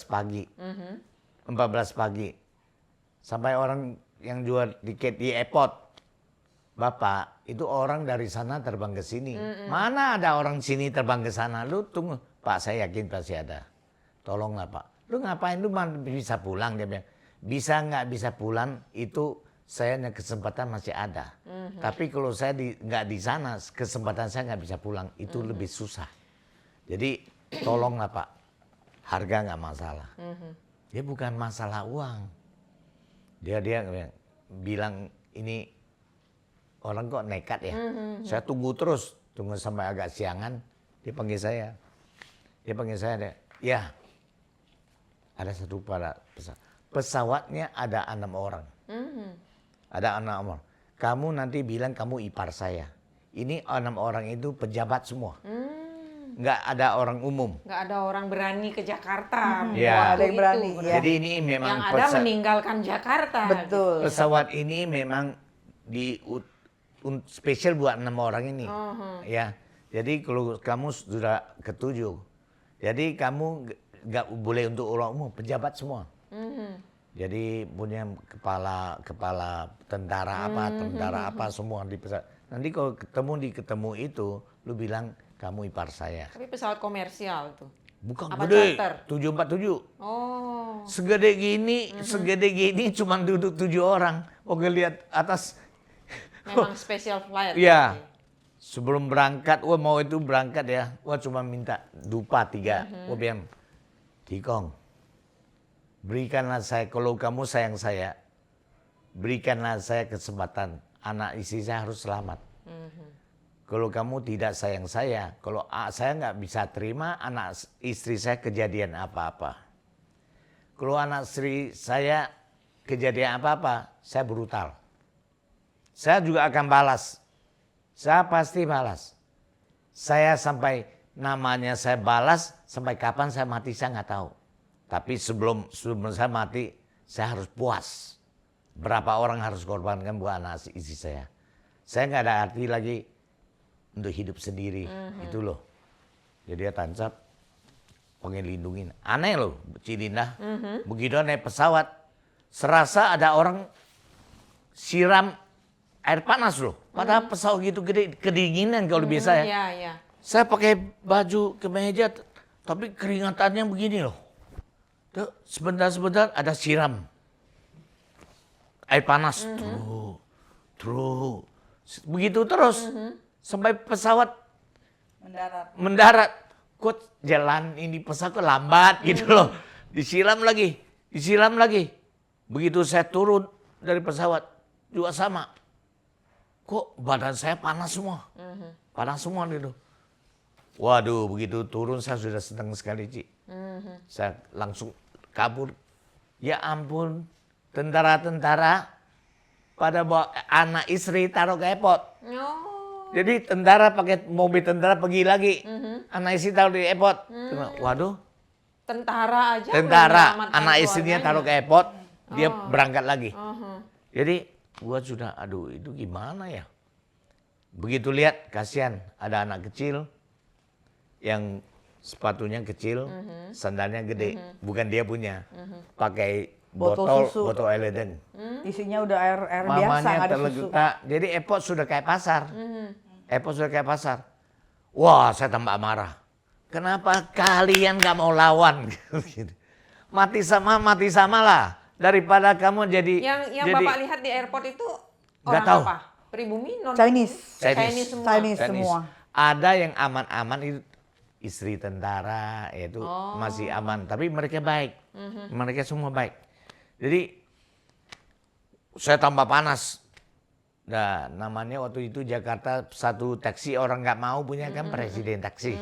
pagi. 14 pagi. Sampai orang yang jual tiket di airport. Bapak, itu orang dari sana terbang ke sini. Mana ada orang sini terbang ke sana? Lu tunggu. Pak, saya yakin pasti ada. Tolonglah Pak. Lu ngapain? Lu bisa pulang? Dia bilang. Bisa nggak bisa pulang, itu saya kesempatan masih ada. Tapi kalau saya nggak di sana, kesempatan saya nggak bisa pulang. Itu lebih susah. Jadi tolonglah Pak. Harga nggak masalah. Dia bukan masalah uang. Dia bilang ini orang kok nekat ya. Saya tunggu terus, tunggu sampai agak siangan. Dia panggil saya. Ya, ada satu pesawatnya ada 6 orang. Ada 6 orang. Kamu nanti bilang kamu ipar saya. Ini 6 orang itu pejabat semua. Nggak ada orang umum. Nggak ada orang berani ke Jakarta. Ya. Ada yang berani. Gitu. Ya. Jadi ini memang yang ada meninggalkan Jakarta. Betul. Pesawat ini memang spesial buat 6 orang ini. Ya. Jadi kalau kamu sudah ketujuh, jadi kamu nggak boleh untuk orang umum, pejabat semua. Jadi punya kepala tentara apa semua di pesawat. Nanti kalau ketemu itu, lu bilang kamu ipar saya. Tapi pesawat komersial tuh. Bukan apa gede, charter? 747. Oh. Segede gini cuma duduk 7 orang. Oke, lihat atas. Memang special flight. Iya. Sebelum berangkat, mau itu berangkat ya. Cuma minta dupa 3. Bilang, Tikong, berikanlah saya, kalau kamu sayang saya, berikanlah saya kesempatan. Anak istri saya harus selamat. Kalau kamu tidak sayang saya, kalau saya nggak bisa terima anak istri saya kejadian apa-apa. Kalau anak istri saya kejadian apa-apa, saya brutal. Saya juga akan balas. Saya pasti balas. Saya sampai namanya saya balas, sampai kapan saya mati saya nggak tahu. Tapi sebelum saya mati, saya harus puas. Berapa orang harus korbankan buat anak istri saya. Saya nggak ada arti lagi untuk hidup sendiri. Itu loh. Jadi dia tancap, pengen lindungin. Aneh loh, Cilinda. Begitu naik pesawat, serasa ada orang siram air panas loh. Padahal pesawat gitu gede, kedinginan kalau biasa ya. Iya. Saya pakai baju kemeja, tapi keringatannya begini loh. Tuh, sebentar ada siram air panas. Terus. Begitu terus. Sampai pesawat mendarat. Kok jalan ini pesawat lambat gitu loh. Disiram lagi. Begitu saya turun dari pesawat, juga sama. Kok badan saya panas semua. Panas semua gitu. Waduh, begitu turun saya sudah senang sekali, Ci. Saya langsung kabur. Ya ampun, tentara-tentara pada bawa anak istri taruh ke airport. Jadi tentara pakai mobil tentara pergi lagi. Anak istri taruh di airport. Waduh. Tentara aja. Anak istrinya taruh ke airport, dia berangkat lagi. Jadi gua sudah, aduh itu gimana ya. Begitu lihat, kasihan ada anak kecil yang sepatunya kecil, sandalnya gede, bukan dia punya. Pakai botol air ledeng. Isinya udah air biasa, Mamanya nggak ada susu. tergeletak. Jadi airport sudah kayak pasar. Wah, saya tambah marah. Kenapa kalian nggak mau lawan? Mati sama lah. Daripada kamu jadi... Yang Bapak lihat di airport itu orang tahu. apa? Pribumi? Chinese Chinese semua. Ada yang aman-aman itu istri tentara, itu masih aman. Tapi mereka baik. Mereka semua baik. Jadi saya tambah panas. Nah, namanya waktu itu Jakarta satu taksi orang nggak mau punya kan presiden taksi.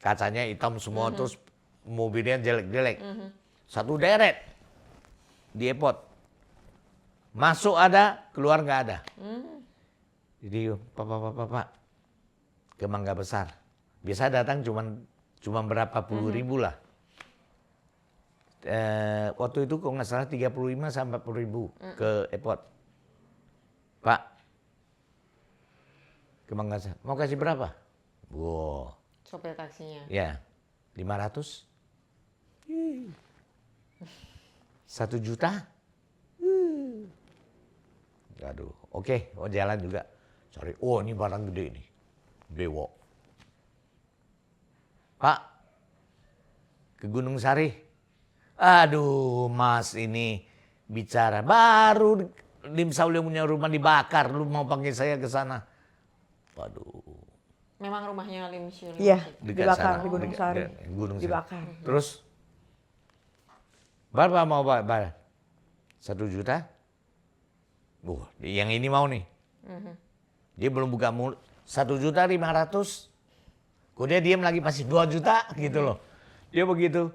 Kacanya hitam semua, terus mobilnya jelek-jelek. Satu deret di airport. Masuk ada, keluar nggak ada. Jadi Pak, ke Mangga Besar. Biasa datang cuma berapa puluh ribu lah. Waktu itu kok nggak salah 35 sampai 40 ribu ke airport. Pak, ke Mangga Besar. Mau kasih berapa? Wow. Sopir taksinya. Ya, 500. 1 juta? Aduh, oke, jalan juga. Cari, ini barang gede nih. Bewok. Pak, ke Gunung Sari. Aduh, Mas ini bicara. Baru Lim Saulio punya rumah dibakar. Lu mau panggil saya ke sana. Waduh. Memang rumahnya Lim Siulio. Iya, Dekat dibakar sana. di Gunung Sari. Gunung Sari. Dibakar. Terus, berapa mau bayar? 1 juta? Yang ini mau nih. Dia belum buka mulut. 1.500.000. Kok dia diam lagi pasti 2 juta gitu loh. Dia begitu.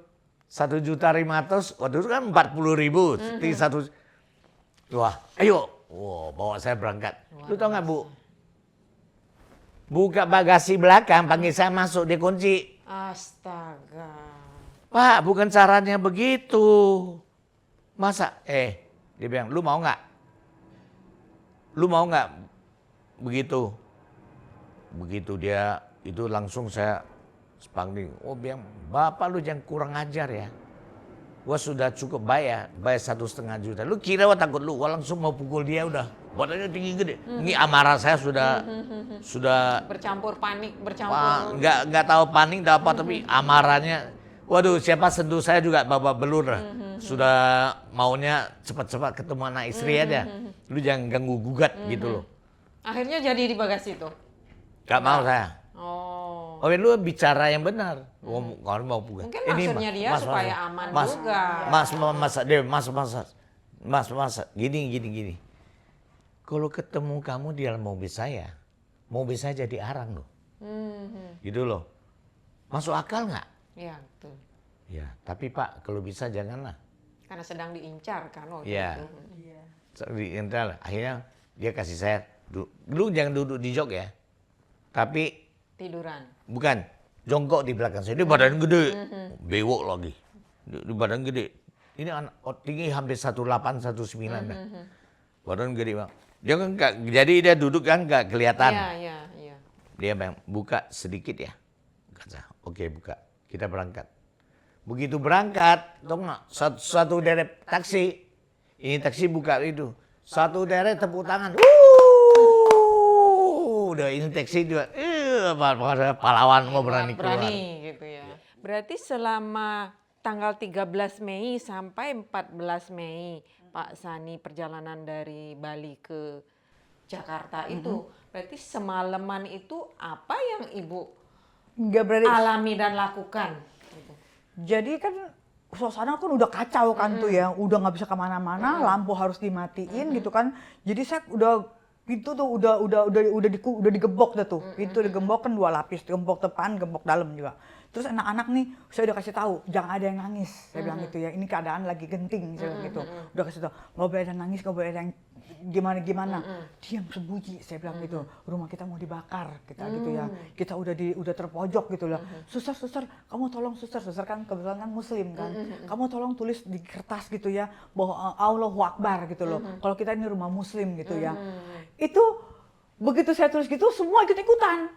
1.500.000. Waduh itu kan 40.000. Satu. Wah, ayo. Wah, bawa saya berangkat. Lu tau gak, Bu? Buka bagasi belakang, panggil saya masuk, dia kunci. Astaga. Pak, bukan caranya begitu. Masa? Dia bilang, lu mau nggak? Lu mau nggak begitu? Begitu dia, itu langsung saya spanding. Bilang, Bapak lu jangan kurang ajar ya. Gua sudah cukup bayar 1,5 juta. Lu kira gua takut lu, gua langsung mau pukul dia udah. Badannya tinggi gede. Ini amarah saya sudah Bercampur panik, bercampur. nggak tahu panik, tahu apa, tapi amarahnya. Waduh, siapa sentuh saya juga babak belur lah. Sudah maunya cepat-cepat ketemu anak istri aja. Lu jangan ganggu gugat gitu loh. Akhirnya jadi di bagasi itu. Gak mau saya. Oh. Lu bicara yang benar. Kalau mau bukan. Mungkin maksudnya dia supaya aman juga. Mas, gini. Kalau ketemu kamu di dalam mobil saya jadi arang loh. Gitu loh. Masuk akal nggak? Iya, betul. Ya, tapi Pak, kalau bisa janganlah. Karena sedang diincar kan waktu Iya. itu. Diincar. Akhirnya dia kasih saya, lu jangan duduk di jok ya. Tapi Tiduran. bukan, jongkok di belakang saya. Dia badan gede, bewok lagi. Di badan gede. Ini anak tinggi hampir 1,8, 1,9 dah. Badan gede bang. Dia kan jadi dia duduk kan nggak kelihatan. Iya. Dia bilang, buka sedikit ya. Kata, oke buka. Kita berangkat. Begitu berangkat, satu deret taksi. Ini taksi buka itu. Satu deret tepuk tangan. Udah ini taksi juga. Pahlawan mau berani keluar. Berani gitu ya. Berarti selama tanggal 13 Mei sampai 14 Mei Pak Sani perjalanan dari Bali ke Jakarta itu, berarti semalaman itu apa yang Ibu Nggak berani. alami dan lakukan? Gitu. Jadi kan suasana kan udah kacau kan tuh ya, udah nggak bisa kemana-mana, lampu harus dimatiin gitu kan. Jadi saya udah pintu tuh udah digembok dah tuh, pintu digembok kan 2 lapis, gembok depan, gembok dalam juga. Terus anak-anak nih saya udah kasih tahu jangan ada yang nangis, saya bilang gitu ya, ini keadaan lagi genting, saya bilang gitu. Udah kasih tahu nggak boleh ada yang nangis, nggak boleh ada yang gimana. Diam sembunyi, saya bilang gitu. Rumah kita mau dibakar, kita gitu ya. Kita udah terpojok gitu loh. Suster, kamu tolong suster kan kebetulan kan muslim kan. Kamu tolong tulis di kertas gitu ya bahwa Allahu Akbar gitu loh. Kalau kita ini rumah muslim gitu ya. Itu begitu saya tulis gitu semua ikut-ikutan.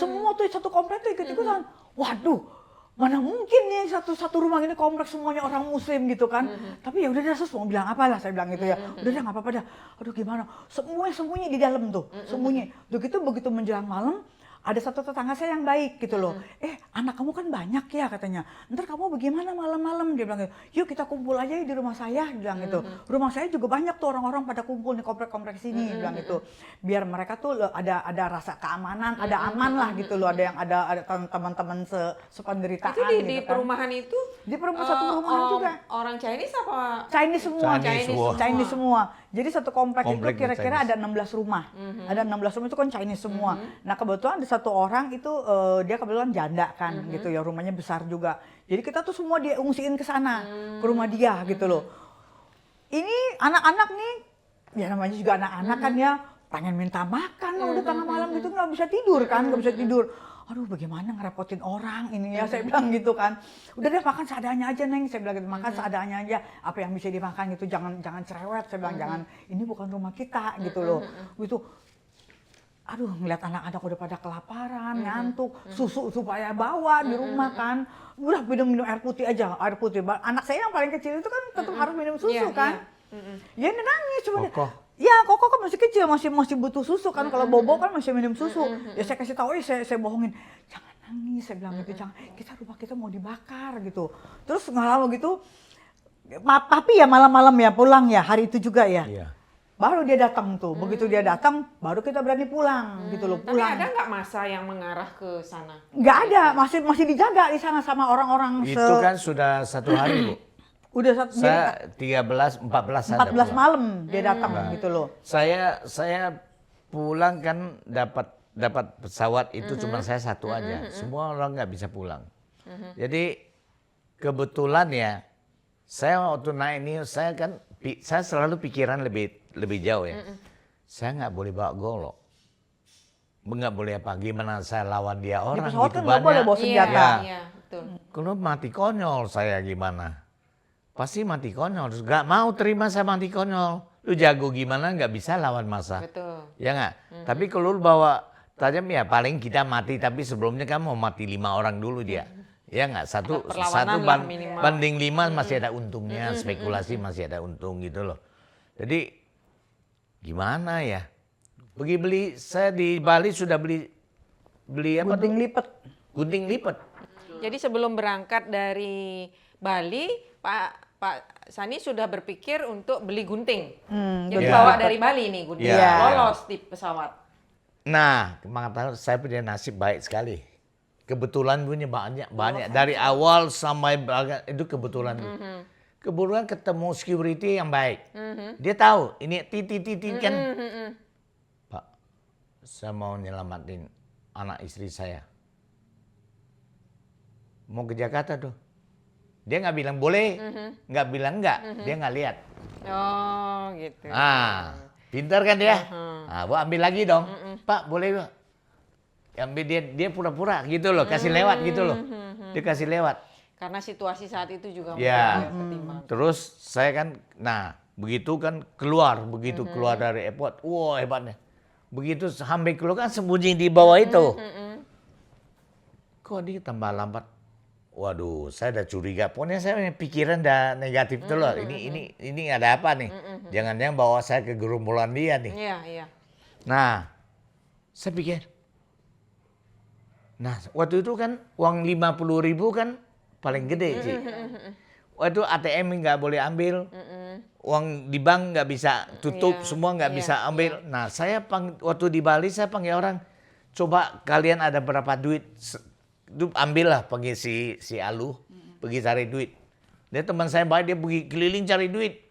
Semua tuh satu komplek tuh ikut-ikutan. Waduh, mana mungkin nih satu rumah ini kompleks semuanya orang muslim gitu kan. Tapi ya udah dah sus mau bilang apalah, saya bilang gitu ya. Udah dah nggak apa-apa dah. Aduh gimana, semuanya sembunyi di dalam tuh, sembunyi. Begitu menjelang malam, ada satu tetangga saya yang baik gitu loh. Anak kamu kan banyak ya katanya. Ntar kamu bagaimana malam-malam, dia bilang gitu. Yuk kita kumpul aja di rumah saya, dia bilang gitu. Rumah saya juga banyak tuh orang-orang pada kumpul di komplek-komplek sini, dia bilang gitu. Biar mereka tuh ada rasa keamanan, ada aman lah gitu loh. Ada teman-teman sependeritaan Itu gitu di kan. perumahan itu? Di satu perumahan juga. Orang Chinese apa? Chinese semua. Chinese semua. Jadi satu komplek itu Komplek kira-kira Chinese. ada 16 rumah. Ada 16 rumah itu kan Chinese semua. Nah kebetulan ada satu orang itu dia kebetulan janda kan gitu ya, rumahnya besar juga. Jadi kita tuh semua diungsiin ke sana, ke rumah dia gitu loh. Ini anak-anak nih, ya namanya juga anak-anak kan ya, pengen minta makan udah tengah malam gitu nggak bisa tidur kan, nggak bisa tidur. Aduh bagaimana ngerepotin orang ini ya, saya bilang gitu kan. Udah deh makan seadanya aja Neng, saya bilang gitu, makan seadanya aja. Apa yang bisa dimakan gitu, jangan cerewet, saya bilang jangan, ini bukan rumah kita gitu loh. Gitu. aduh ngeliat anak-anak udah pada kelaparan, ngantuk, susu supaya bawa di rumah kan. Udah minum air putih aja, air putih. Anak saya yang paling kecil itu kan tetap harus minum susu Iya, kan. Ya dia nangis cuma dia, Kokoh. ya Koko kan masih kecil, masih butuh susu kan. Kalau Bobo kan masih minum susu. Ya saya kasih tahu, saya bohongin, jangan nangis, saya bilang gitu, jangan, rumah kita mau dibakar gitu. Terus nggak lama gitu, tapi ya malam-malam ya pulang ya, hari itu juga ya. Iya. Baru dia datang tuh, begitu dia datang, baru kita berani pulang gitu loh, Tapi pulang. ada nggak masa yang mengarah ke sana? Nggak ada, masih dijaga di sana sama orang-orang. Itu kan sudah 1 hari, Bu. Udah jadi Saya 13, 14 ada 14 pulang. malam dia datang gitu loh. Saya pulang kan dapat pesawat itu cuma saya satu aja. Semua orang nggak bisa pulang. Jadi kebetulan ya, saya waktu naik ini saya selalu pikiran lebih jauh ya. Saya nggak boleh bawa golok. Nggak boleh apa, gimana saya lawan dia Di orang pesawat gitu kan nggak boleh banyak. bawa senjata. Iya, betul. Kalau mati konyol saya gimana? Pasti mati konyol. Terus gak mau terima saya mati konyol. Lu jago gimana nggak bisa lawan masa. Betul. Ya nggak? Tapi kalau lu bawa tajam ya paling kita mati. Tapi sebelumnya kan mau mati 5 orang dulu dia. Ya nggak? Satu perlawanan lah minimal. banding 5 masih ada untungnya. Spekulasi masih ada untung gitu loh. Jadi gimana ya? Saya di Bali sudah beli apa Gunting tuh? lipet. Gunting lipat. Jadi sebelum berangkat dari Bali, Pak Sani sudah berpikir untuk beli gunting. Jadi betul. bawa dari Bali nih gunting. Iya. Lolos di pesawat. Nah, mengatakan saya punya nasib baik sekali. Kebetulan punya banyak dari awal sampai itu kebetulan. Kebetulan ketemu security yang baik. Dia tahu ini titik kan. Pak, saya mau nyelamatin anak istri saya. Mau ke Jakarta tuh. Dia nggak bilang boleh, nggak bilang enggak. Dia nggak lihat. Oh, gitu. Ah, pintar kan dia? Ah, gua ambil lagi dong. Pak, boleh Pak? Ambil dia pura-pura gitu loh, kasih lewat gitu loh. Dia kasih lewat. Karena situasi saat itu juga Ya. pertimbangan. Terus saya kan, begitu kan begitu keluar dari airport, wah hebatnya. Begitu sampai keluar kan sembunyi di bawah itu. Kok dia tambah lambat? Waduh, saya udah curiga. Pokoknya saya punya pikiran udah negatif tuh loh. Ini ada apa nih? Jangan-jangan bawa saya ke gerombolan dia nih. Iya, iya. Nah, saya pikir. Nah, waktu itu kan uang 50.000 kan paling gede sih. Waktu ATM nggak boleh ambil. Uang di bank nggak bisa tutup, Iya, semua nggak iya, bisa ambil. Nah, waktu di Bali saya panggil orang, coba kalian ada berapa duit? Ambillah panggil si Alu, pergi cari duit. Dia teman saya baik, dia pergi keliling cari duit.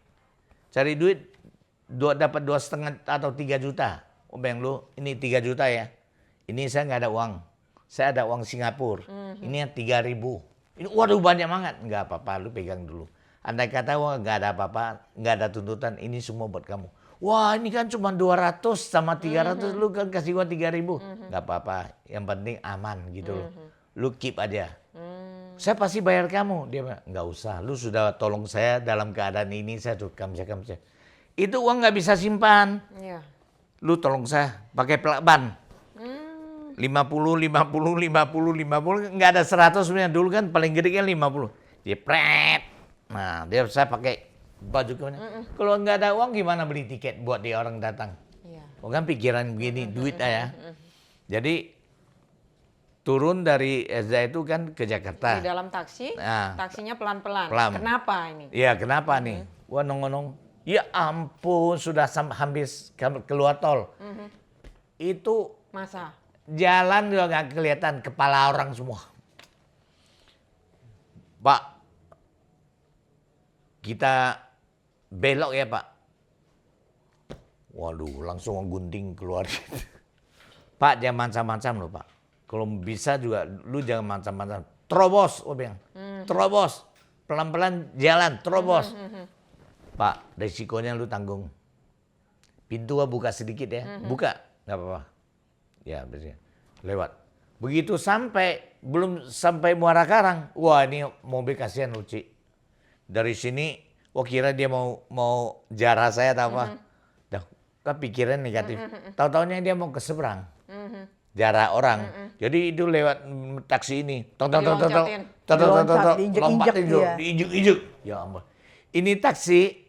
Cari duit, dapat 2,5 atau 3 juta. Oh bang lu, ini 3 juta ya. Ini saya nggak ada uang. Saya ada uang Singapura. Ini 3.000. Ini waduh banyak banget. Nggak apa-apa, lu pegang dulu. Andai kata wah nggak ada apa-apa, nggak ada tuntutan, ini semua buat kamu. Wah ini kan cuma 200 sama 300, lu kan kasih gua 3.000. Nggak apa-apa, yang penting aman gitu loh. Lu keep aja. Saya pasti bayar kamu. Dia bilang, nggak usah, lu sudah tolong saya dalam keadaan ini, saya tuh kamsa. Itu uang nggak bisa simpan. Iya. Lu tolong saya pakai pelakban. 50, nggak ada 100 sebenarnya. Dulu kan paling gede kan 50. Dia pret. Nah, saya pakai baju kemana. Kalau nggak ada uang gimana beli tiket buat dia orang datang. Iya. Kan pikiran begini, duit ya. Jadi turun dari SDA itu kan ke Jakarta. Di dalam taksi, Nah. taksinya pelan-pelan. Pelan. Kenapa ini? Iya, kenapa nih? Wah nongol. Ya ampun, sudah hampir keluar tol. Itu Masa? jalan juga nggak kelihatan, kepala orang semua. Pak, kita belok ya Pak. Waduh, langsung gunting keluar. Pak, jangan macam-macam loh Pak. Kalau bisa juga, lu jangan macam-macam. Terobos, gue bilang. Terobos. Pelan-pelan jalan, terobos. Pak, resikonya lu tanggung. Pintu gua buka sedikit ya. Buka, nggak apa-apa. Ya, biasanya. Lewat. Begitu belum sampai Muara Karang. Wah, ini mobil kasihan Uci. Dari sini, kira dia mau jarah saya atau apa. Dah, kepikiran negatif. Tahu-taunya dia mau ke seberang. Jarak orang. Jadi itu lewat taksi ini. Diloncatin. Diloncat, diinjek-injek lompat dia. diinjek-injek. Ya ampun. Ini taksi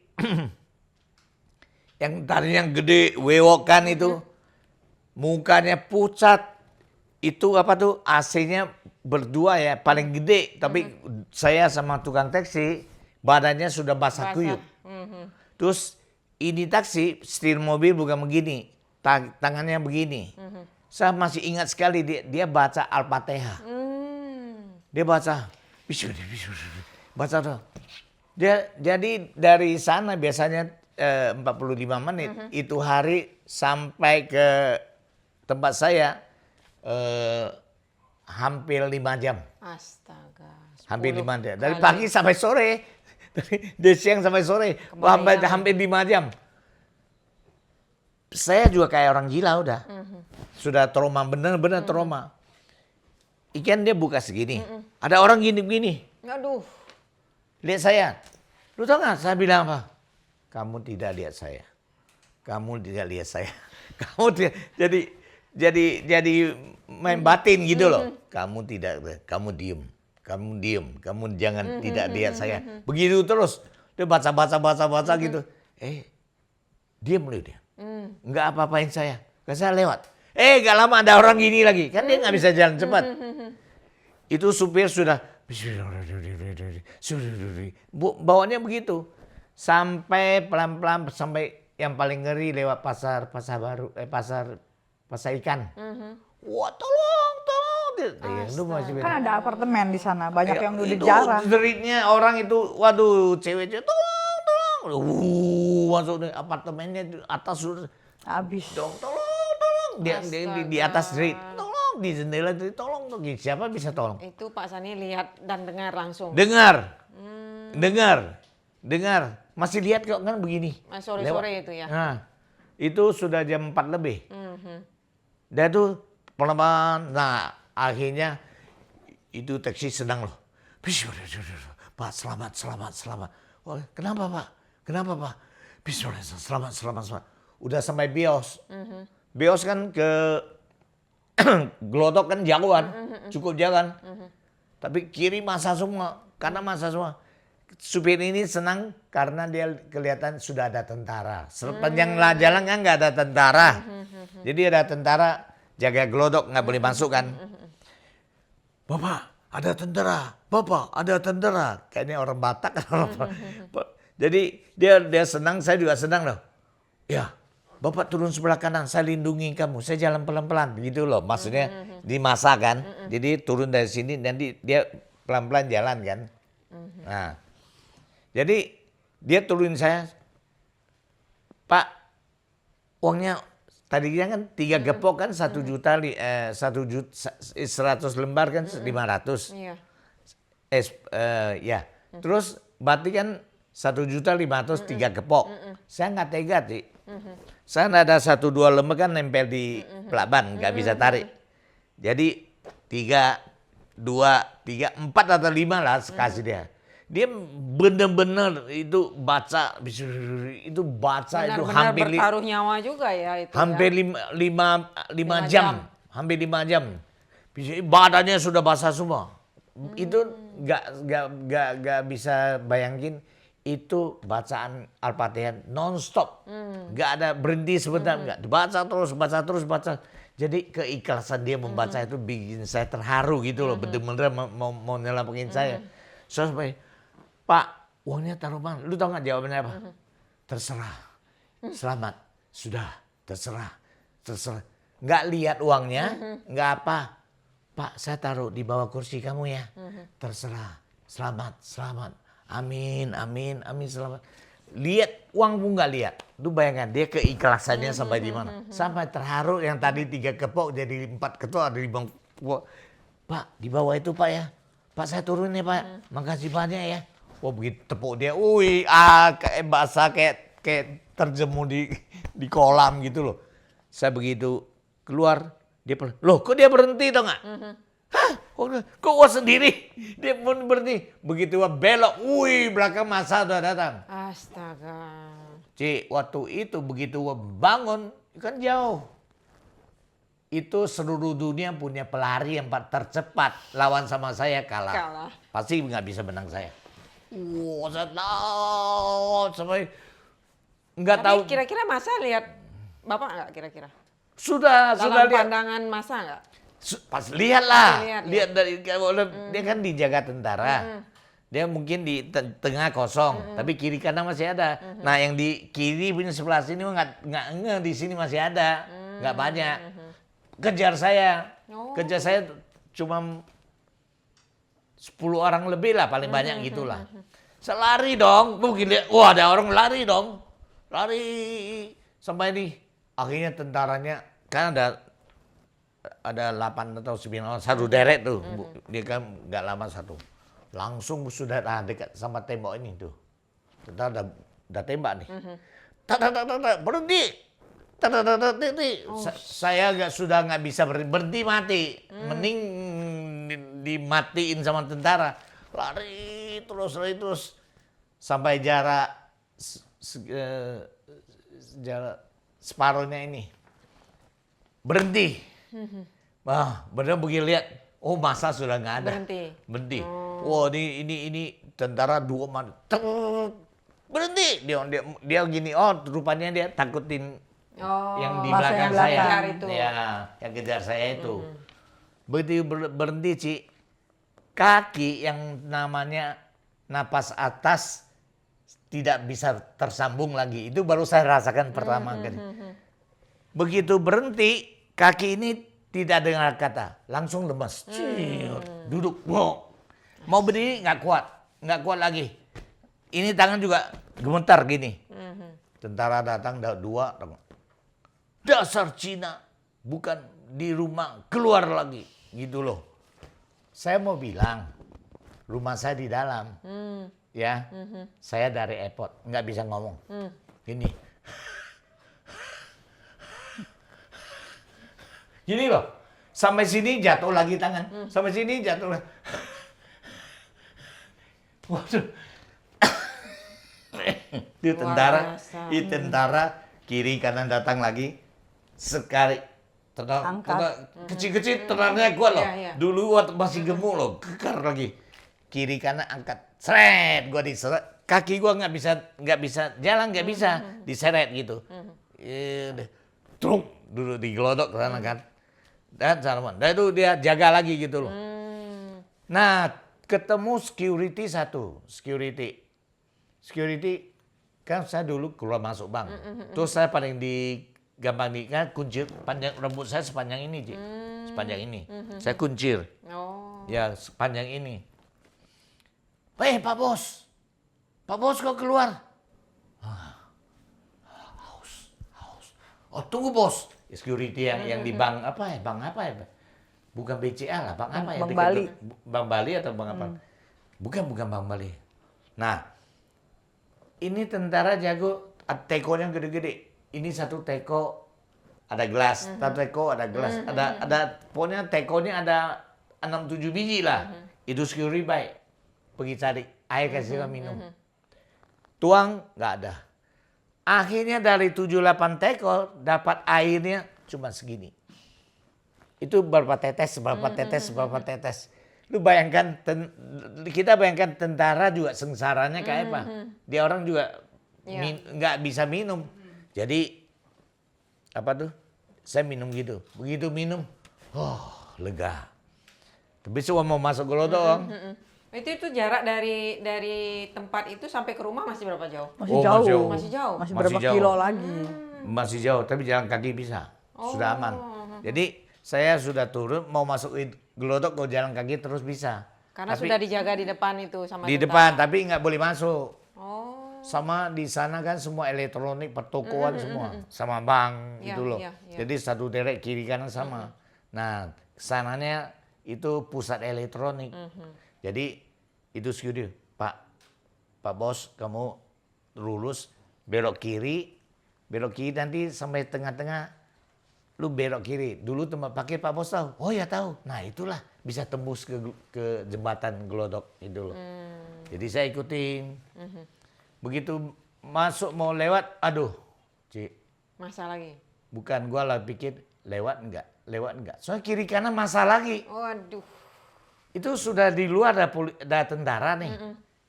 yang tadi yang gede, wewokan itu, mukanya pucat. Itu apa tuh, AC-nya berdua ya, paling gede. Tapi saya sama tukang taksi, badannya sudah basah kuyup. Terus ini taksi, setir mobil bukan begini, tangannya begini. Saya masih ingat sekali dia baca Al-Fatihah. Dia baca, baca tuh. Dia jadi dari sana biasanya 45 menit itu hari sampai ke tempat saya hampir 5 jam. Astaga. Hampir 5 jam. Dari kali. pagi sampai sore. Dari siang sampai sore. Hampir 5 jam. Saya juga kayak orang gila udah. Sudah trauma, benar-benar trauma. Ikan dia buka segini. Ada orang gini-gini. Aduh. Lihat saya. Lu tau gak saya bilang apa? Kamu tidak lihat saya. Kamu tidak lihat saya. Kamu tidak. Jadi main batin gitu loh. Kamu tidak, kamu diem. Kamu jangan tidak lihat saya. Begitu terus. Dia baca gitu. Diem loh dia. Nggak apa-apain saya. Saya lewat. Gak lama ada orang gini lagi. Kan dia nggak bisa jalan cepat. Itu supir sudah. Bawanya begitu. Sampai pelan-pelan sampai yang paling ngeri lewat pasar baru. Pasar ikan. Wah tolong. Kan ada apartemen di sana, banyak yang udah itu jarang. jeritnya orang itu, waduh cewek-cewek tolong. Masuk di apartemennya di atas sudah. Habis. Dong, tolong. Dia di atas jerit. Tolong di jendela jerit, tolong. Siapa bisa tolong? Itu Pak Sani lihat dan dengar langsung. Dengar. Masih lihat kok kan begini. Sore-sore itu ya. Nah, itu sudah jam 4 lebih. Dia tuh pelan-pelan. Nah, akhirnya itu taksi senang loh. Pak, selamat. Oh, kenapa Pak? Selamat. Udah sampai Bios. Bios kan ke Glodok kan jauhan. Cukup jalan. Tapi kiri masa semua. Karena masa semua. Supir ini senang karena dia kelihatan sudah ada tentara. Sepanjang jalan kan nggak ada tentara. Jadi ada tentara jaga Glodok, nggak boleh masuk kan. Bapak, ada tentara. Kayaknya orang Batak kan. Jadi dia senang, saya juga senang loh. Ya, Bapak turun sebelah kanan, saya lindungi kamu. Saya jalan pelan-pelan gitu loh. Maksudnya di masa kan. Jadi turun dari sini nanti dia pelan-pelan jalan kan. Nah, jadi dia turunin saya, Pak, uangnya tadinya kan 3 gepok kan 1 juta, 100 lembar kan 500. Iya. Ya. Terus berarti kan 1.500.000 3 gepok. Saya nggak tega sih. Saya nggak ada 1-2 lembar kan nempel di pelaban, nggak bisa tarik. Jadi 3, 2, 3, 4 atau 5 lah kasih dia. Dia benar-benar itu baca Benar-benar itu hampir bertaruh nyawa juga ya itu. hampir ya. 5 jam. Hampir 5 jam. Badannya sudah basah semua. Itu nggak bisa bayangin itu bacaan Al-Fatihah non-stop. Nggak ada berhenti sebentar. Nggak baca terus. Jadi keikhlasan dia membaca itu bikin saya terharu gitu loh. Bener-bener mau nyelamatin saya. So, sampai, Pak, uangnya taruh mana? Lu tau nggak jawabannya apa? Terserah. Selamat. Sudah. Terserah. Nggak lihat uangnya. Nggak apa. Pak, saya taruh di bawah kursi kamu ya. Terserah. Selamat. Amin. Selamat. Lihat uang pun nggak lihat. Lu bayangkan dia keikhlasannya sampai di mana. Sampai terharu yang tadi 3 kepok jadi 4 kepok ada 5 kepok. Pak, di bawah itu Pak ya. Pak saya turun ya Pak. Makasih banyak ya. Wah begitu tepuk dia. Kayak basah kayak terjemur di kolam gitu loh. Saya begitu keluar. Loh kok dia berhenti tau gak? Hah? Kok gua sendiri? Dia pun berhenti. Begitu gua belok. Belakang masa udah datang. Astaga. Ci, waktu itu begitu gua bangun, kan jauh. Itu seluruh dunia punya pelari yang tercepat. Lawan sama saya kalah. Kalah. Pasti nggak bisa menang saya. Saya tahu sampai nggak Tapi tahu. kira-kira masa lihat Bapak nggak kira-kira? Sudah Dalam lihat. pandangan masa nggak? Pas lihatlah, Lihat, lihat dari dia kan dijaga tentara. Dia mungkin di tengah kosong, tapi kiri kanan masih ada. Nah, yang di kiri punya sebelah sini nggak nge di sini masih ada, nggak banyak. Kejar saya, Oh. kejar saya cuma 10 orang lebih lah paling banyak gitulah. Saya lari dong, mungkin lihat, wah ada orang lari dong, lari sampai di akhirnya tentaranya kan ada 8 atau 9 orang, satu deret tuh, dia kan nggak lama satu. Langsung sudah dekat sama tembok ini tuh. Kita udah tembak nih. Berhenti. Saya sudah nggak bisa berhenti mati. Mending dimatiin sama tentara. Lari terus sampai jarak separuhnya ini. Berhenti. Wah, benar begini lihat. Oh, masa sudah nggak ada. Berhenti. Wah, ini tentara 2 man. Berhenti. Dia gini. Oh, rupanya dia takutin yang di masa belakang yang saya. kejar itu. Ya, yang kejar saya itu. Begitu berhenti, Ci. Kaki yang namanya napas atas tidak bisa tersambung lagi. Itu baru saya rasakan pertama kali. Begitu berhenti, kaki ini tidak dengar kata, langsung lemas. Duduk, mau berdiri nggak kuat lagi. Ini tangan juga gemetar gini. Tentara datang, 2. Dasar Cina, bukan di rumah, keluar lagi. Gitu loh. Saya mau bilang, rumah saya di dalam. Ya, saya dari airport, nggak bisa ngomong. Gini. Gini loh, sampai sini jatuh lagi tangan, sampai sini jatuh lagi. Waduh, itu tentara kiri kanan datang lagi sekali. Kecil-kecil tenarnya kuat loh. Iya. Dulu waktu masih gemuk loh, kekar lagi. Kiri kanan angkat, seret, gua diseret. Kaki gua nggak bisa jalan, nggak bisa diseret gitu. Truk dulu digelodok ke sana kan. Dan itu dia jaga lagi gitu loh. Nah, ketemu security satu. Security kan saya dulu keluar masuk bank. Terus saya paling gampang kan kuncir, panjang rambut saya sepanjang ini, Ci. Sepanjang ini. Saya kuncir. Ya, sepanjang ini. Pak Bos. Pak Bos kok keluar? Haus. Oh, tunggu Bos. Security yang di bank apa ya? Bank apa ya? Bukan BCA lah, bank apa ya? Bank Bali. Bank Bali atau bank apa? Bukan Bank Bali. Nah, ini tentara jago, tekonya gede-gede. Ini satu teko ada gelas, satu teko ada gelas, ada pokoknya tekonya ada 6-7 biji lah. Itu security baik. Pergi cari air kasih minum. Tuang nggak ada. Akhirnya dari 7-8 teko dapat airnya cuma segini. Itu berapa tetes. Lu bayangkan, kita bayangkan tentara juga sengsaranya kayak apa. Dia orang juga nggak bisa minum. Jadi apa tuh? Saya minum gitu. Begitu minum, lega. Tapi semua mau masuk gelodong. Itu jarak dari tempat itu sampai ke rumah masih berapa jauh? Masih Oh, jauh. Masih jauh. Masih Masih berapa jauh. kilo lagi. Masih jauh, tapi jalan kaki bisa. Sudah aman. Jadi saya sudah turun, mau masuk gelodok, mau jalan kaki terus bisa. Karena Tapi sudah dijaga di depan itu sama di tentara. depan, tapi nggak boleh masuk. Oh. Sama di sana kan semua elektronik, pertokoan semua. Sama bank Iya, gitu loh. iya. Jadi satu derek kiri kanan sama. Nah, kesananya itu pusat elektronik. Jadi itu security, Pak Bos, kamu lurus, belok kiri nanti sampai tengah-tengah, lu belok kiri. Dulu tempat pakai Pak Bos tahu. Oh ya tahu. Nah itulah bisa tembus ke jembatan gelodok itu loh. Jadi saya ikutin. Begitu masuk mau lewat, aduh, Ci, Masa lagi. bukan gua lah pikir lewat enggak. Soalnya kiri kanan masa lagi. Waduh. Itu sudah di luar ada tentara nih.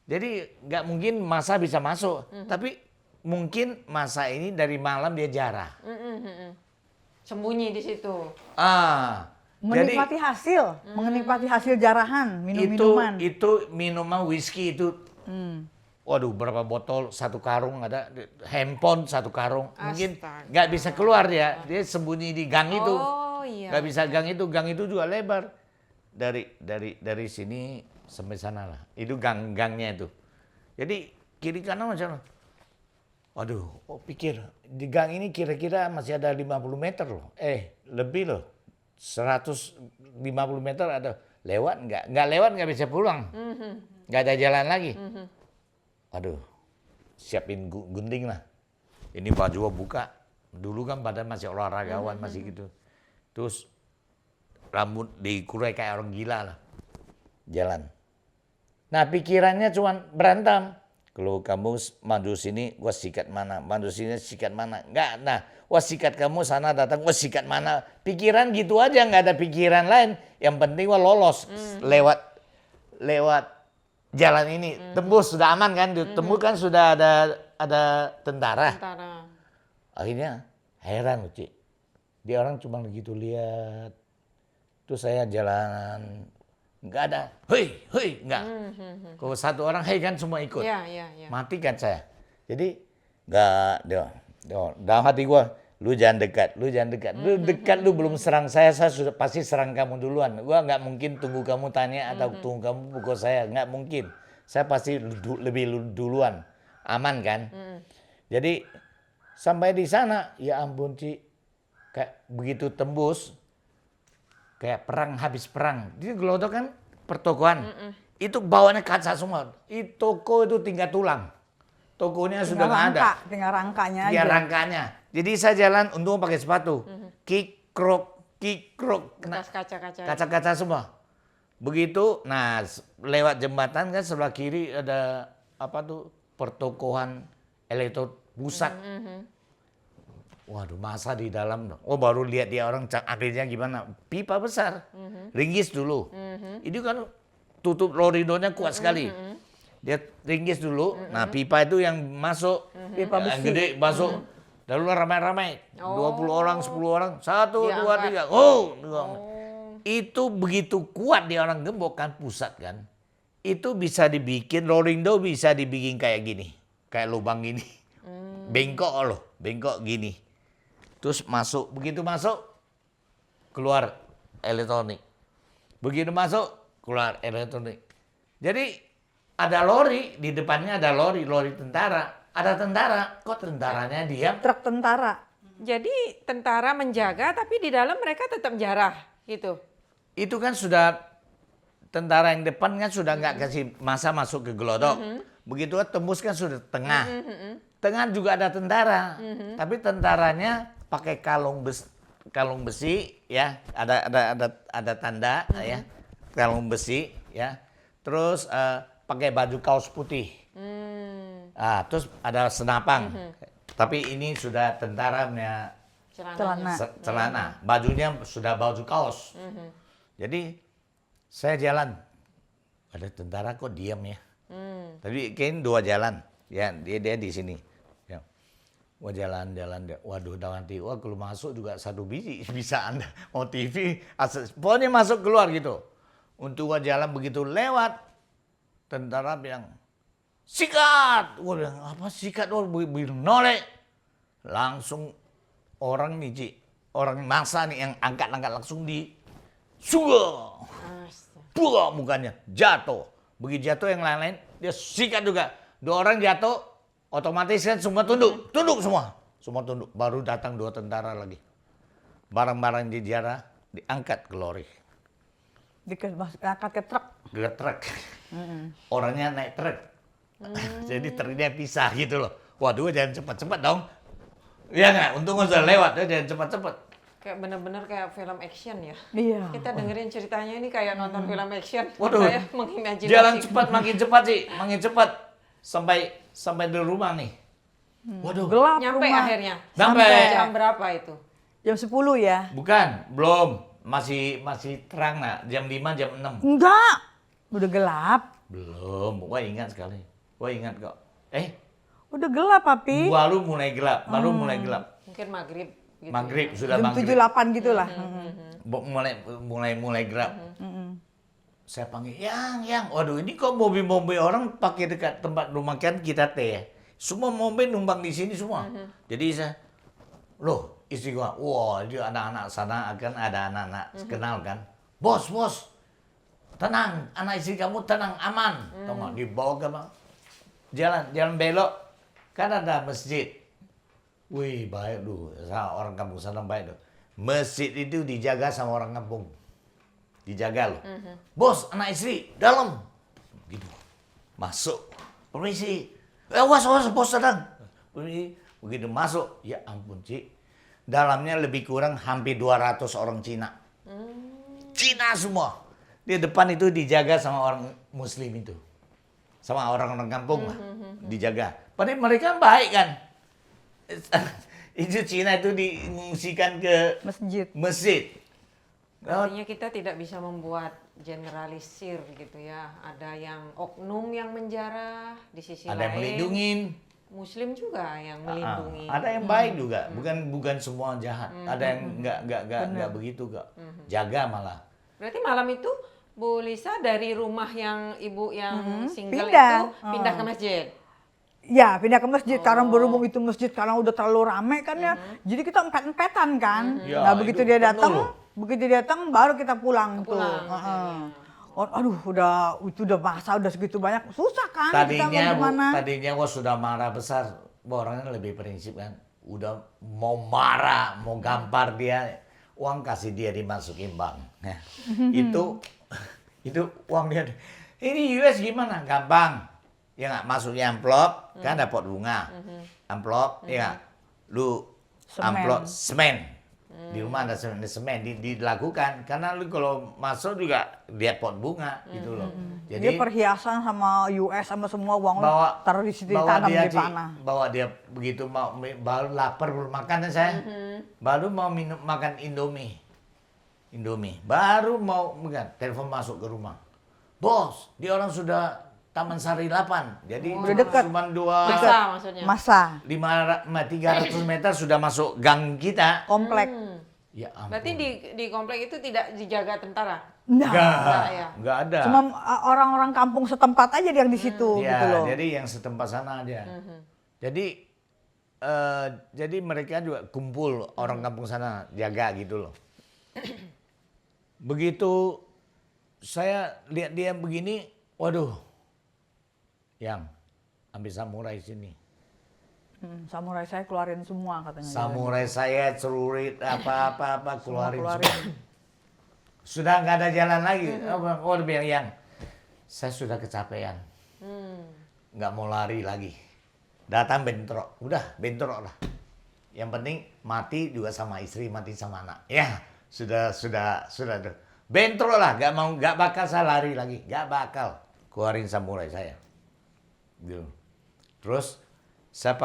Jadi nggak mungkin masa bisa masuk. Tapi mungkin masa ini dari malam dia jarah. Sembunyi di situ. Menikmati menikmati hasil jarahan, minum-minuman. Itu minuman whisky itu. Waduh, berapa botol, satu karung ada, handphone satu karung. Mungkin Astaga. nggak bisa keluar dia sembunyi di gang itu. Oh iya. Nggak bisa gang itu juga lebar. Dari sini sampai sana lah. Itu gangnya itu. Jadi kiri kanan macam, waduh, pikir di gang ini kira-kira masih ada 50 meter loh. Lebih loh. 150 meter ada. Lewat nggak? Nggak lewat nggak bisa pulang. Nggak ada jalan lagi. Aduh, siapin gunting lah. Ini baju buka. Dulu kan badan masih olahragawan, masih gitu. Terus rambut dikurai kayak orang gila lah. Jalan. Nah pikirannya cuma berantem. Kalau kamu maju sini, gua sikat mana. Maju sini, sikat mana. Enggak, nah. Wah sikat kamu sana datang, wah sikat mana. Pikiran gitu aja, nggak ada pikiran lain. Yang penting wah lolos. Lewat jalan ini. Tembus, sudah aman kan. Tembus kan sudah ada tentara. Akhirnya heran loh, Ci. Dia orang cuma begitu lihat. Terus saya jalan, nggak ada, hei, nggak. Kalau satu orang, hei kan semua ikut. Iya. Mati kan saya. Jadi nggak, dalam hati gua, lu jangan dekat. Lu dekat, lu belum serang saya sudah pasti serang kamu duluan. Gua nggak mungkin tunggu kamu tanya atau tunggu kamu pukul saya, nggak mungkin. Saya pasti lebih duluan, aman kan. Jadi sampai di sana, ya ampun Ci, kayak begitu tembus. Kayak perang, habis perang. Di Glodok kan pertokoan. Itu bawahnya kaca semua. Toko itu tinggal tulang. Tokonya sudah nggak ada. Tinggal rangkanya aja. Tinggal rangkanya. Jadi saya jalan, untung pakai sepatu. Kikrok. Kena kaca-kaca semua. Begitu, nah lewat jembatan kan sebelah kiri ada pertokohan elektro pusat. Waduh, masa di dalam. Oh baru lihat dia orang akhirnya gimana. Pipa besar. Ringgis dulu. Itu kan tutup loridonya kuat sekali. Dia ringgis dulu. Nah pipa itu yang masuk. Pipa besi. Yang gede masuk. Lalu ramai-ramai. 20 orang, 10 orang. 1, 2, 3. Oh. Itu begitu kuat dia orang gembok kan pusat kan. Itu bisa dibikin, lorindo bisa dibikin kayak gini. Kayak lubang gini. Bengkok loh. Bengkok gini. Terus masuk, begitu masuk, keluar elektronik. Begitu masuk, keluar elektronik. Jadi ada lori, di depannya ada lori tentara. Ada tentara, kok tentaranya diam? Truk tentara. Jadi tentara menjaga, tapi di dalam mereka tetap jarah, gitu. Itu kan sudah, tentara yang depan kan sudah nggak kasih masa masuk ke Glodok. Begitu tembus kan sudah tengah. Tengah juga ada tentara, tapi tentaranya pakai kalung besi ya, ada tanda ya, kalung besi ya. Terus pakai baju kaos putih. Terus ada senapang. Tapi ini sudah tentara punya celana. Bajunya sudah baju kaos. Jadi saya jalan, ada tentara kok diam ya. Tapi kayaknya 2 jalan. Ya, dia di sini. Ya. Wah jalan. Waduh, nanti kalau masuk juga 1 biji bisa Anda. Mau TV, pokoknya masuk keluar gitu. Untuk jalan begitu lewat, tentara bilang, sikat! Gua bilang, apa sikat? Noleh. Langsung orang nih, Ci. Orang masa nih yang angkat langsung di suga. Buka mukanya, jatuh. Begitu jatuh yang lain-lain, dia sikat juga. 2 orang jatuh, otomatis kan semua tunduk semua. Semua tunduk. Baru datang 2 tentara lagi. Barang-barang dijarah, diangkat ke lori. Diangkat ke truk. Ke truk. Orangnya naik truk. Jadi truknya pisah gitu loh. Waduh, jangan cepat-cepat dong. Iya nggak? Untung udah lewat, jangan cepat-cepat. Kayak bener-bener kayak film action ya. Iya. Kita dengerin ceritanya ini kayak nonton film action. Waduh, Saya mengimajinasikan. jalan cepat, makin cepat sih, makin cepat. Sampai di rumah nih. Waduh. Gelap Nyampe rumah. akhirnya. Sampai. Jam berapa itu? Jam 10 ya? Bukan, belum. Masih terang nak. Jam 5, jam 6. Enggak. Udah gelap. Belum. Wah ingat sekali. Wah ingat kok. Udah gelap, Papi. Baru mulai gelap. Baru mulai gelap. Mungkin maghrib. Gitu Maghrib ya. sudah Jam maghrib. 7-8 gitu lah. Mulai gelap. Saya panggil, yang. Waduh, ini kok mobil-mobil orang pakai dekat tempat rumah kan kita teh ya. Semua mobil numpang di sini semua. Jadi saya, loh, istri gua, wah, dia anak-anak sana akan ada anak-anak kenal kan. Bos, tenang, anak istri kamu tenang, aman. Tahu nggak, dibawa ke jalan belok, kan ada masjid. Wih, baik tuh, orang kampung sana baik tuh. Masjid itu dijaga sama orang kampung. Dijaga loh. Bos, anak istri, dalam. Gitu. Masuk. Permisi. Awas, bos sedang. Permisi. Begitu masuk, ya ampun, Cik. Dalamnya lebih kurang hampir 200 orang Cina. Cina semua. Di depan itu dijaga sama orang Muslim itu. Sama orang-orang kampung lah. Dijaga. Padahal mereka baik kan. Itu Cina itu diungsikan ke masjid. Artinya kita tidak bisa membuat generalisir gitu ya. Ada yang oknum yang menjarah, di sisi Ada yang lain melindungin. Muslim juga yang melindungi. Ada yang baik juga, bukan semua jahat. Ada yang nggak begitu kok. Jaga malah. Berarti malam itu Bu Lisa dari rumah yang ibu yang single Pindah. itu pindah ke masjid. Ya, pindah ke masjid. Karena berhubung itu masjid karena udah terlalu rame kan ya. Jadi kita empet-empetan kan. Ya, Nah, begitu itu dia penuh datang, loh. baru kita pulang tuh. Pulang, Heeh. Aduh, itu udah masa udah segitu banyak. Susah kan kita mau gimana. Tadinya gua sudah marah besar. Orangnya lebih prinsip kan. Udah mau marah, mau gampar dia, uang kasih dia dimasukin bank. Nah, itu uang dia. Ini US gimana? Gampang. Ya nggak, masuknya amplop, kan dapat bunga. Amplop, ya nggak? Lu Semen. amplop semen. Di rumah ada semen, dilakukan. Karena lu kalau masuk juga dia pot bunga gitu loh. Dia perhiasan sama US sama semua uang taruh di situ ditanam di tanah. Bawa dia begitu baru lapar belum makan saya. Baru mau makan Indomie. Baru mau telepon masuk ke rumah. Bos, dia orang sudah Taman Sari 8. Jadi Udah dekat. cuma Masa maksudnya. Masa 300 meter sudah masuk gang kita. komplek. Ya ampun. Berarti di komplek itu tidak dijaga tentara. Nah, Enggak ada. cuma orang-orang kampung setempat aja yang di situ Ya, gitu loh. jadi yang setempat sana aja. Jadi mereka juga kumpul orang kampung sana jaga gitu loh. Begitu saya lihat dia begini, waduh, yang ambil samurai sini. Samurai saya keluarin semua katanya. Samurai saya celurit apa keluarin keluarin. semua. Sudah nggak ada jalan lagi. Oh, dia bilang, yang saya sudah kecapean, nggak mau lari lagi. Datang bentrok, udah bentrok lah. Yang penting mati juga sama istri, mati sama anak. Ya sudah tuh. Bentrok lah, nggak bakal saya lari lagi, nggak bakal keluarin samurai saya. Gitu. Terus saya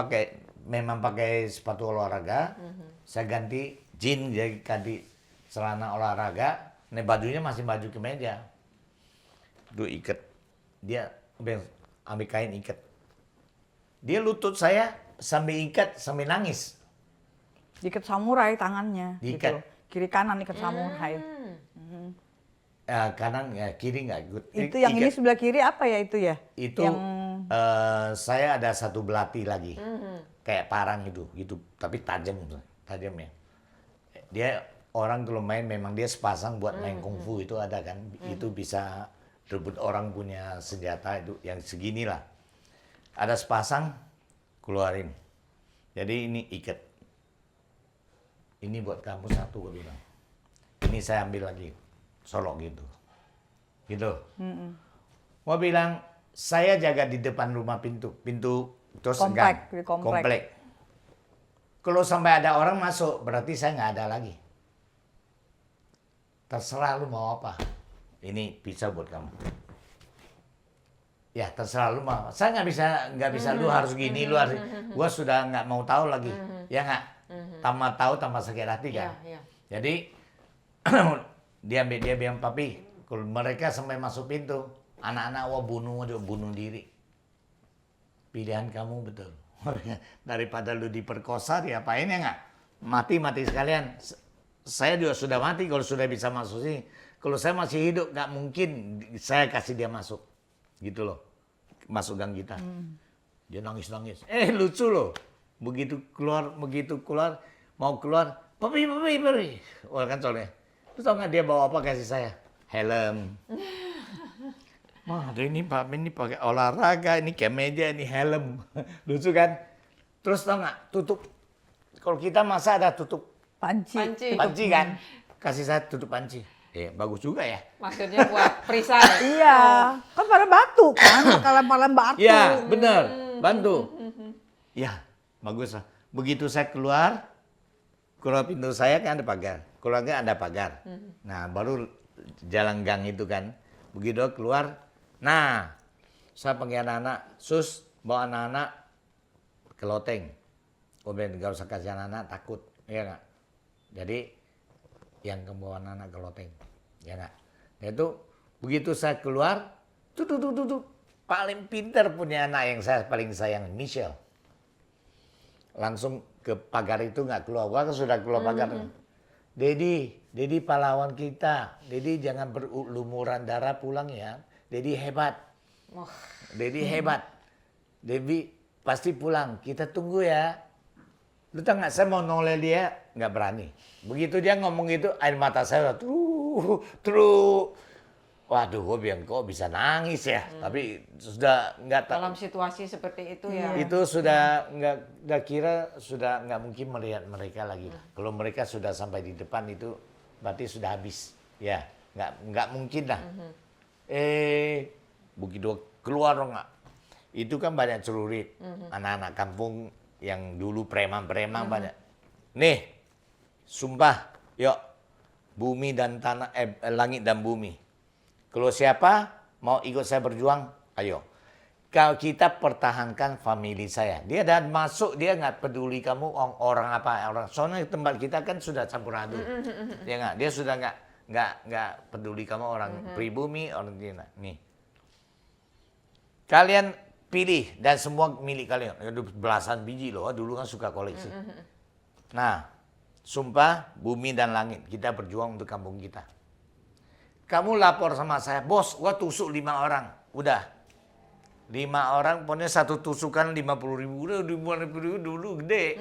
memang pakai sepatu olahraga, saya ganti jeans, jadi ganti celana olahraga. Nih bajunya masih baju kemeja. Duh, ikat. Dia ambil kain ikat. Dia lutut saya sambil ikat sambil nangis. Diikat samurai tangannya. Diikat. Gitu. Kiri kanan ikat samurai. Kanan ya, kiri nggak ikut. Itu yang ini sebelah kiri apa ya itu ya? Itu yang saya ada satu belati lagi, kayak parang gitu, tapi tajam ya. Dia orang kalau main memang dia sepasang buat main kungfu itu ada kan, itu bisa rebut orang punya senjata itu yang segini lah. Ada sepasang, keluarin. Jadi ini ikat. Ini buat kamu satu, gue bilang. Ini saya ambil lagi, solok gitu. Gua bilang, saya jaga di depan rumah pintu terus Komplek, gang, di komplek. Kalau sampai ada orang masuk, berarti saya nggak ada lagi. Terserah lu mau apa. Ini pisau buat kamu. Ya terserah lu mah. Saya nggak bisa lu harus gini, lu harus. Gua sudah nggak mau tahu lagi, ya nggak. Tambah tahu tambah sakit hati kan. Iya, iya. Jadi dia bilang papi, kalau mereka sampai masuk pintu, anak-anak dia bunuh diri. Pilihan kamu betul. Daripada lu diperkosa, diapain ya nggak? Mati sekalian. Saya juga sudah mati kalau sudah bisa masuk sini. Kalau saya masih hidup, nggak mungkin saya kasih dia masuk. Gitu loh. Masuk gang kita. Dia nangis. Lucu loh. Begitu keluar, mau keluar. Papi. Oh kan soalnya. Terus tau nggak dia bawa apa kasih saya? Helm. Wah, ini Pak ini pakai olahraga, ini kemeja, ini helm. Lucu kan? Terus tau nggak? Tutup. Kalau kita masa ada tutup Panci. panci kan? Kasih saya tutup panci. Bagus juga ya. Maksudnya buat perisai. Iya, kan pada batu kan, kalau batu. Iya, benar. Bantu. Ya, bagus lah. Begitu saya keluar pintu saya kan ada pagar. Keluarga ada pagar. Nah, baru jalan gang itu kan. Begitu keluar, nah, saya panggil anak-anak, sus, bawa anak-anak ke loteng. Nggak usah kasih anak-anak, takut. Ya nggak? Jadi, yang membawa anak-anak ke loteng. Ya nggak? Nah, itu, begitu saya keluar, paling pintar punya anak yang saya paling sayang, Michelle. Langsung ke pagar itu nggak keluar. Wah, sudah keluar pagar. Dedi pahlawan kita. Dedi jangan berlumuran darah pulang ya. Dedi hebat. Dedi hebat. Dedi pasti pulang. Kita tunggu ya. Lu tahu nggak, saya mau noleh dia, nggak berani. Begitu dia ngomong gitu, air mata saya truk. Waduh, gue bilang kok bisa nangis ya. Tapi sudah nggak Dalam situasi seperti itu ya. itu sudah nggak kira sudah nggak mungkin melihat mereka lagi. Kalau mereka sudah sampai di depan itu berarti sudah habis. Ya, nggak mungkin lah. Begitu keluar nggak? Itu kan banyak celurit, anak-anak kampung yang dulu preman banyak. Nih, sumpah, yuk, bumi dan tanah, langit dan bumi. Kalau siapa mau ikut saya berjuang, ayo. Kalau kita pertahankan family saya. Dia dan masuk, dia nggak peduli kamu orang apa orang. Soalnya tempat kita kan sudah campur aduk. Ya nggak, dia sudah nggak peduli kamu orang pribumi, orang Cina. Nih, kalian pilih dan semua milik kalian. Ada belasan biji loh, dulu kan suka koleksi. Nah, sumpah bumi dan langit, kita berjuang untuk kampung kita. Kamu lapor sama saya, bos, gua tusuk 5 orang. Udah. 5 orang, pokoknya satu tusukan 50.000. Udah 50.000 dulu gede.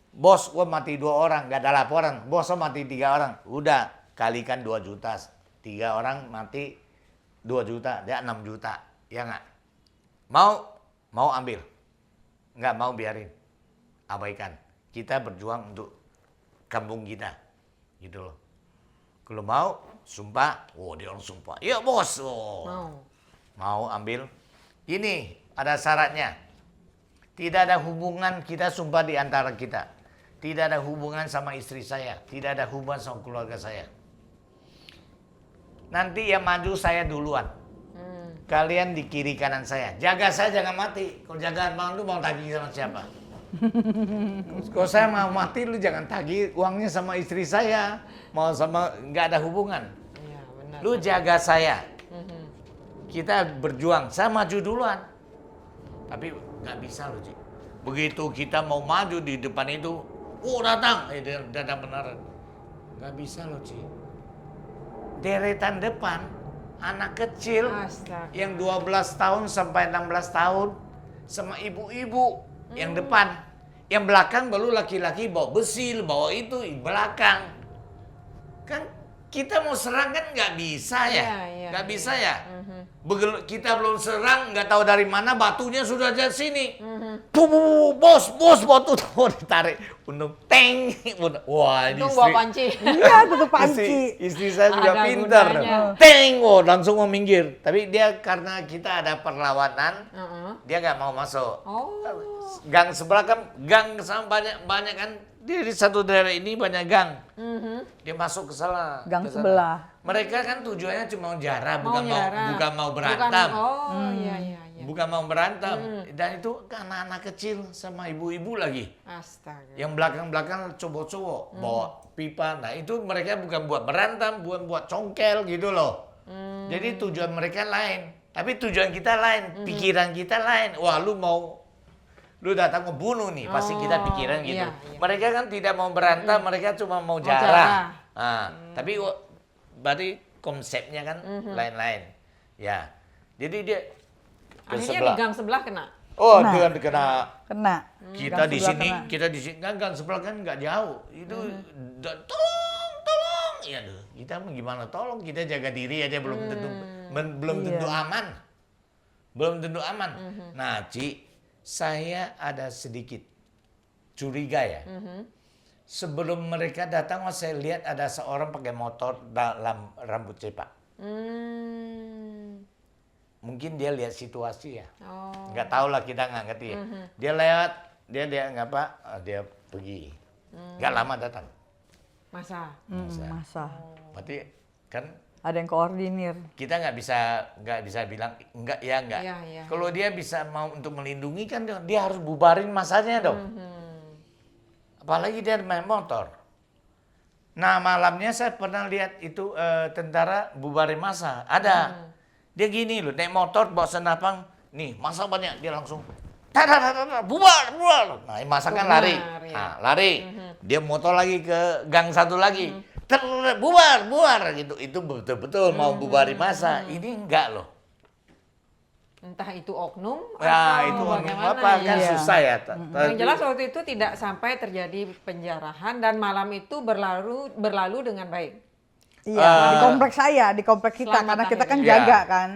Bos, gua mati 2 orang, gak ada laporan. Bos, gua mati 3 orang. Udah, kalikan 2 juta. 3 orang mati 2 juta, dia 6 juta. Ya nggak? Mau ambil. Nggak mau biarin. Abaikan. Kita berjuang untuk kampung kita. Gitu loh. Kalau mau, sumpah, dia orang sumpah. Iya bos. Mau ambil. Ini ada syaratnya. Tidak ada hubungan kita sumpah di antara kita. Tidak ada hubungan sama istri saya. Tidak ada hubungan sama keluarga saya. Nanti yang maju saya duluan. Kalian di kiri kanan saya. Jaga saya jangan mati. Kalau jaga bang lu mau tagih sama siapa? Kalau saya mau mati lu jangan tagih uangnya sama istri saya. Mau sama nggak ada hubungan. Iya, benar. Lu jaga saya. Kita berjuang. Saya maju duluan. Tapi nggak bisa loh, Cik. Begitu kita mau maju di depan itu, datang. Datang beneran. Nggak bisa loh, Cik. Deretan depan, anak kecil Astaga. yang 12 tahun sampai 16 tahun sama ibu-ibu yang depan. Yang belakang baru laki-laki bawa besi, bawa itu di belakang. Kan kita mau serang kan nggak bisa ya, Iya, nggak bisa ya. Kita belum serang, nggak tahu dari mana batunya sudah di sini. Bos, batu tuh ditarik, untung teng, wah ini Itu bawa panci. Iya, tutup panci. istri saya juga Ada pintar, gunanya. teng, langsung mau minggir. Tapi dia karena kita ada perlawanan, dia nggak mau masuk. Gang sebelah kan, gang sama banyak kan. Dia di satu daerah ini banyak gang. Dia masuk ke sana. Gang ke sana. sebelah. Mereka kan tujuannya cuma jarah, Mau nyara. bukan mau berantem. Oh, iya, iya, iya. Bukan mau berantem. Dan itu kan anak-anak kecil sama ibu-ibu lagi. Astaga. Yang belakang-belakang cowok-cowok bawa pipa. Nah itu mereka bukan buat berantem, bukan buat congkel gitu loh. Jadi tujuan mereka lain. Tapi tujuan kita lain, pikiran kita lain. Wah lu datang mau bunuh nih, pasti kita pikiran gitu. Iya, iya. Mereka kan tidak mau berantem, mereka cuma mau jarah. jarah. Nah, tapi berarti konsepnya kan lain-lain. Ya, jadi dia ke Akhirnya sebelah. di gang sebelah kena. Oh, Kena. dia kena. Kena. Kita Gang di sebelah sini, kena. kita di sini kan gang sebelah kan nggak jauh. Itu tolong. Ya aduh, kita mau gimana tolong? Kita jaga diri aja belum tentu belum tentu Iya. aman. Belum tentu aman. Nah, Ci, saya ada sedikit curiga ya. Sebelum mereka datang, saya lihat ada seorang pakai motor dalam rambut cepak. Mungkin dia lihat situasi ya. Oh. Nggak tahu lah, kita nggak ngerti ya. Dia lewat, dia ngapa, dia pergi. Nggak lama datang. Masa. Masa. Berarti kan Ada yang koordinir. kita nggak bisa bilang enggak ya enggak. Iya, iya. Kalau dia bisa mau untuk melindungi kan dia harus bubarin masanya dong. Apalagi dia main motor. Nah malamnya saya pernah lihat itu tentara bubarin masa. Ada. Dia gini loh, naik motor bawa senapang. Nih masa banyak, dia langsung bubar. Nah masa kan lari. Bubar, ya. Nah, lari. Dia motor lagi ke gang satu lagi. Bubar gitu. Itu betul-betul mau bubarin masa. Ini enggak loh. Entah itu oknum Ya atau itu bagaimana apa kan Iya. susah ya. Yang jelas waktu itu tidak sampai terjadi penjarahan dan malam itu berlalu dengan baik. Iya, di komplek saya, di komplek kita, Selamat karena kita kan akhirnya. jaga kan.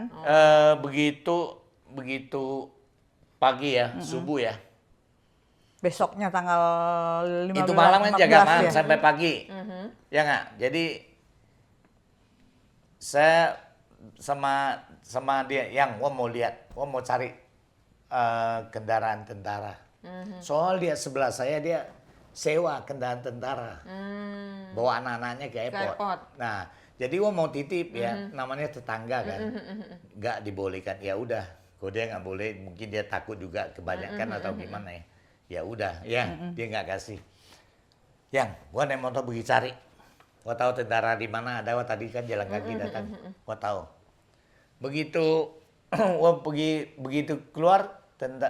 Begitu pagi ya, subuh ya. Besoknya tanggal 15. Itu malam kan jaga 14 malam ya. sampai pagi. Ya nggak? Jadi saya sama dia yang gua mau lihat, gua mau cari kendaraan tentara. Soal dia sebelah saya dia sewa kendaraan tentara. Bawa anak-anaknya ke airport. airport. Nah, jadi gua mau titip ya, namanya tetangga kan. Nggak dibolehkan. Ya udah, kalau dia nggak boleh, mungkin dia takut juga kebanyakan atau gimana ya. Ya udah, ya dia nggak kasih. Yang, gua naik motor pergi cari. Gua tahu tentara di mana ada. Gua tadi kan jalan kaki datang. Gua tahu. Begitu gua begitu keluar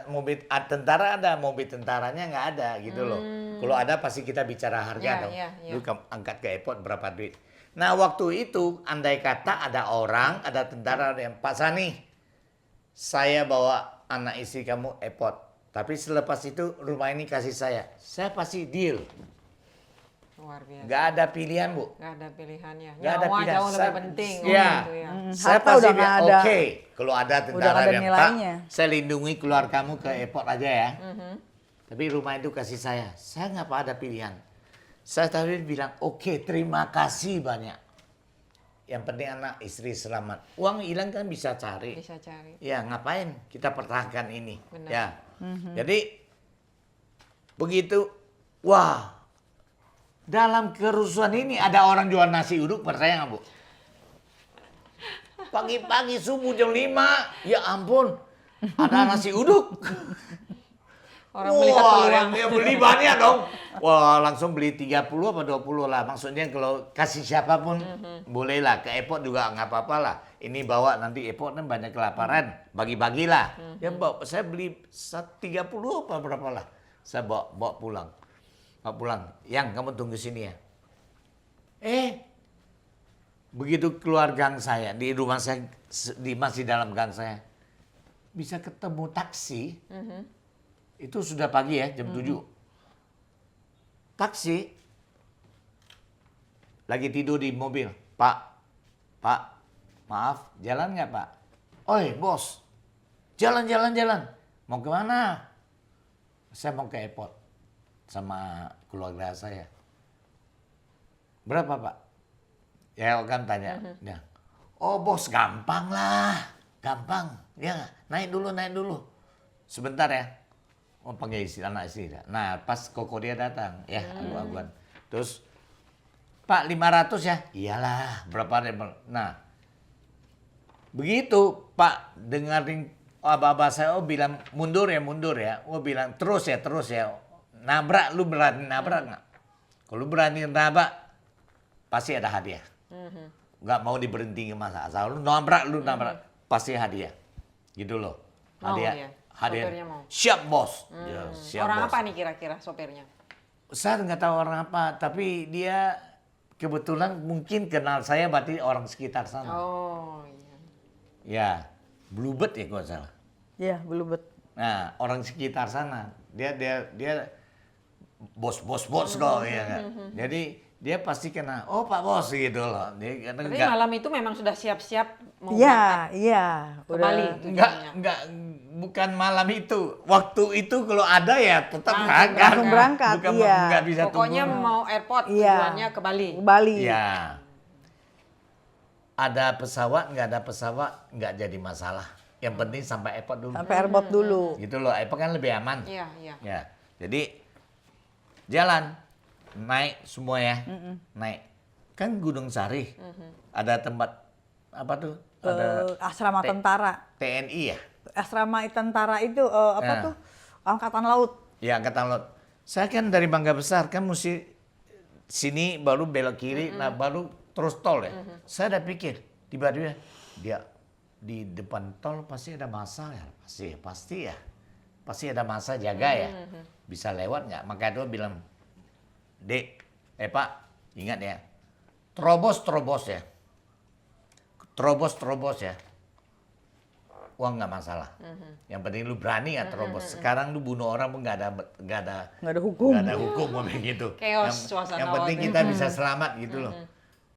mobil tentara ada, mobil tentaranya nggak ada gitu loh. Kalau ada pasti kita bicara harga Ya, dong. ya, ya. Lu angkat ke airport berapa duit. Nah waktu itu andai kata ada orang, ada tentara yang Pak Sani, saya bawa anak istri kamu airport. Tapi selepas itu rumah ini kasih saya pasti deal. Luar biasa. Nggak ada pilihan Bu. Nggak ada pilihannya. Nggak ada Nyawa pilihan. jauh lebih penting. Iya. Gitu ya. Saya Harta pasti udah nggak bilang ada. oke. Kalau ada tentara Udah nggak ada yang nilainya. Pak, saya lindungi keluar kamu ke airport aja ya. Tapi rumah itu kasih saya. Saya nggak ada pilihan. Saya tadi bilang oke, terima kasih banyak. Yang penting anak istri selamat. Uang hilang kan bisa cari. Bisa cari. Ya ngapain kita pertahankan ini. Benar. Ya. Jadi begitu, wah dalam kerusuhan ini ada orang jual nasi uduk, percaya nggak Bu? Pagi-pagi subuh jam 5, ya ampun, ada nasi uduk. Orang melihat peluang. Yang beli banyak dong. Wah, langsung beli 30 apa 20 lah. Maksudnya kalau kasih siapapun boleh lah. Ke airport juga nggak apa-apa lah. Ini bawa nanti airport kan banyak kelaparan. Bagi-bagilah. Ya saya beli 30 apa berapa lah. Saya bawa pulang. Bawa pulang. Yang kamu tunggu sini ya. Begitu keluar gang saya, di rumah saya, masih dalam gang saya. Bisa ketemu taksi. Itu sudah pagi ya, jam 7. Taksi. Lagi tidur di mobil. Pak, maaf, jalan nggak Pak? Oi bos, jalan. Mau kemana? Saya mau ke airport sama keluarga saya. Berapa Pak? Ya kan tanya. Dia, oh bos gampang lah, gampang. Ya naik dulu. Sebentar ya. Oh panggil anak istri. Nah pas koko dia datang ya agu-aguan. Terus Pak 500 ya? Iyalah, berapa Nah, begitu Pak dengerin abah-abah saya, bilang mundur ya. Oh bilang terus ya. Nabrak, lu berani nabrak nggak? Kalau lu berani nabrak, pasti ada hadiah. Nggak mau diberhentiin masa. Asal lu nabrak, pasti hadiah. Gitu loh. Mau Hadiah. dia? Hadiah. Sopirnya mau? Siap bos. Ya, siap Orang bos. apa nih kira-kira sopirnya? Saya nggak tahu orang apa, tapi dia kebetulan mungkin kenal saya, berarti orang sekitar sana. Oh iya. Ya, Bluebird ya kalau nggak salah. Iya, Bluebird. Nah, orang sekitar sana. Dia bos kok ya kan. Jadi dia pasti kena, oh Pak Bos gitu loh. Dia kata Berarti malam itu memang sudah siap-siap mau Iya, berangkat iya. ke Bali tujuannya. enggak, bukan malam itu. Waktu itu kalau ada ya tetap berangkat. Langsung berangkat, Bukan, iya. nggak bisa Pokoknya tunggu. mau airport Iya. tujuannya ke Bali. Bali. Iya. Ada pesawat, nggak ada pesawat, nggak jadi masalah. Yang penting sampai airport dulu. Sampai airport dulu. Gitu loh, airport kan lebih aman. Iya, iya. Ya, jadi jalan, naik semua ya, naik. Kan Gunung Sari, ada tempat apa tuh? Ada Asrama tentara. TNI ya? Asrama tentara itu apa Nah. tuh? Angkatan Laut. Ya, Angkatan Laut. Saya kan dari Mangga Besar, kan mesti sini baru belok kiri, nah baru terus tol ya. Saya udah pikir, tiba-tiba dia di depan tol pasti ada masa ya, pasti ya. Pasti ada masa jaga ya. Bisa lewat nggak? Maka dia bilang, Dek, Pak, ingat ya, terobos ya. Terobos ya. Uang nggak masalah. Yang penting lu berani nggak terobos. Sekarang lu bunuh orang pun nggak ada Nggak ada hukum. nggak ada hukum begitu. Chaos suasana Yang penting waktu kita bisa selamat gitu loh.